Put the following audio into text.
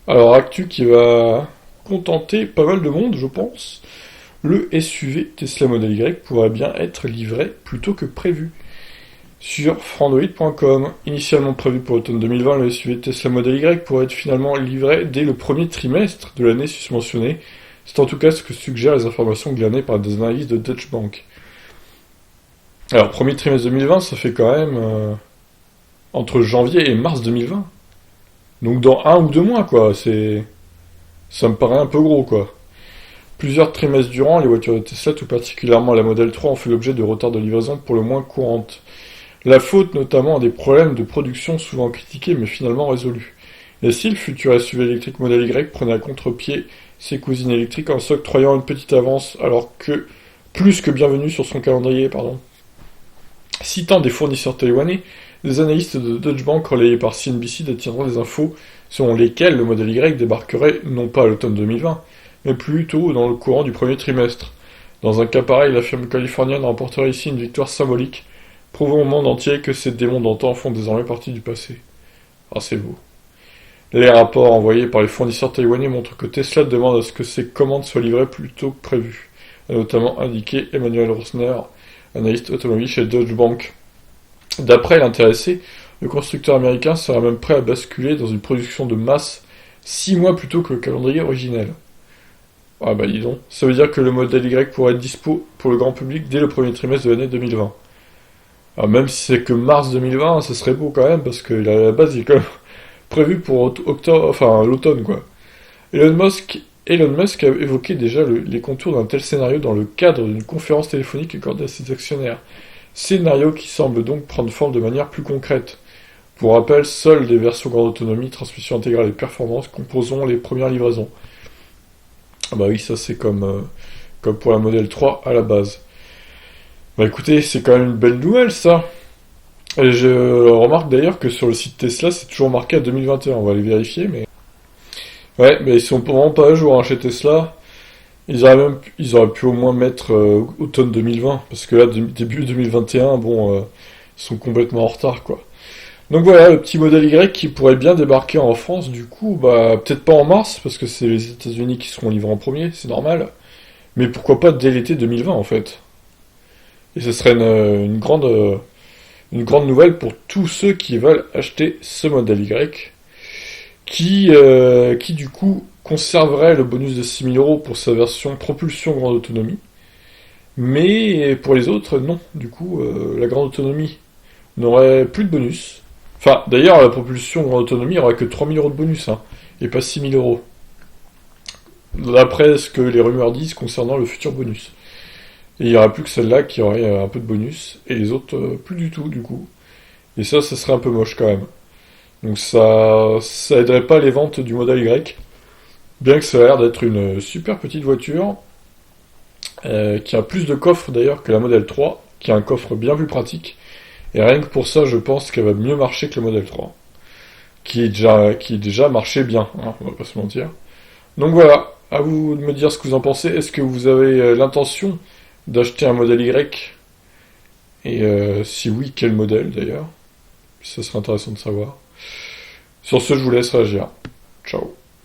Alors, actu qui va contenter pas mal de monde, je pense. Le SUV Tesla Model Y pourrait bien être livré plus tôt que prévu. Sur frandroid.com, initialement prévu pour l'automne 2020, le SUV Tesla Model Y pourrait être finalement livré dès le premier trimestre de l'année susmentionnée. C'est en tout cas ce que suggèrent les informations glanées par des analystes de Deutsche Bank. Alors, premier trimestre 2020, ça fait quand même entre janvier et mars 2020. Donc dans 1 ou 2 mois, quoi. Ça me paraît un peu gros, quoi. Plusieurs trimestres durant, les voitures de Tesla, tout particulièrement la Model 3, ont fait l'objet de retards de livraison pour le moins courantes. La faute notamment à des problèmes de production souvent critiqués mais finalement résolus. Et si le futur SUV électrique Model Y prenait à contre-pied ses cousines électriques en s'octroyant une petite avance alors que plus que bienvenue sur son calendrier, pardon. Citant des fournisseurs taïwanais, les analystes de Deutsche Bank relayés par CNBC détiendront des infos selon lesquelles le Model Y débarquerait non pas à l'automne 2020, mais plutôt dans le courant du premier trimestre. Dans un cas pareil, la firme californienne remporterait ici une victoire symbolique, prouvant au monde entier que ces démons d'antan font désormais partie du passé. Ah, c'est beau. Les rapports envoyés par les fournisseurs taïwanais montrent que Tesla demande à ce que ses commandes soient livrées plus tôt que prévu, a notamment indiqué Emmanuel Rosner, analyste automobile chez Deutsche Bank. D'après l'intéressé, le constructeur américain serait même prêt à basculer dans une production de masse 6 mois plus tôt que le calendrier originel. Ah bah dis donc, ça veut dire que le modèle Y pourrait être dispo pour le grand public dès le premier trimestre de l'année 2020. Alors même si c'est que mars 2020, ça serait beau quand même, parce que à la base il est quand même prévu pour octobre, enfin l'automne quoi. Elon Musk a évoqué déjà les contours d'un tel scénario dans le cadre d'une conférence téléphonique accordée à ses actionnaires. Scénario qui semble donc prendre forme de manière plus concrète. Pour rappel, seules des versions grande autonomie, transmission intégrale et performance composeront les premières livraisons. Ah bah oui, ça c'est comme pour la Model 3 à la base. Bah écoutez, c'est quand même une belle nouvelle ça. Et je remarque d'ailleurs que sur le site Tesla, c'est toujours marqué à 2021. On va aller vérifier, mais... Ouais, mais ils sont vraiment pas à jour hein, chez Tesla. Ils auraient pu au moins mettre automne 2020, parce que là, début 2021, bon, ils sont complètement en retard, quoi. Donc voilà, le petit modèle Y qui pourrait bien débarquer en France, du coup, bah, peut-être pas en mars, parce que c'est les États-Unis qui seront livrés en premier, c'est normal. Mais pourquoi pas dès l'été 2020, en fait. Et ce serait une grande nouvelle pour tous ceux qui veulent acheter ce modèle Y, qui du coup conserverait le bonus de 6 000 € pour sa version propulsion grande autonomie, mais pour les autres, non. Du coup, la grande autonomie n'aurait plus de bonus. Enfin, d'ailleurs, la propulsion grande autonomie n'aurait que 3 000 € de bonus, hein, et pas 6 000 €. D'après ce que les rumeurs disent concernant le futur bonus. Et il n'y aurait plus que celle-là qui aurait un peu de bonus, et les autres, plus du tout, du coup. Et ça serait un peu moche quand même. Donc ça aiderait pas les ventes du modèle Y, bien que ça a l'air d'être une super petite voiture, qui a plus de coffres d'ailleurs que la Model 3, qui a un coffre bien plus pratique, et rien que pour ça, je pense qu'elle va mieux marcher que le Model 3, qui est déjà marché bien, hein, on va pas se mentir. Donc voilà, à vous de me dire ce que vous en pensez. Est-ce que vous avez l'intention d'acheter un modèle Y? Et si oui, quel modèle d'ailleurs? Ça serait intéressant de savoir. Sur ce, je vous laisse réagir. Ciao.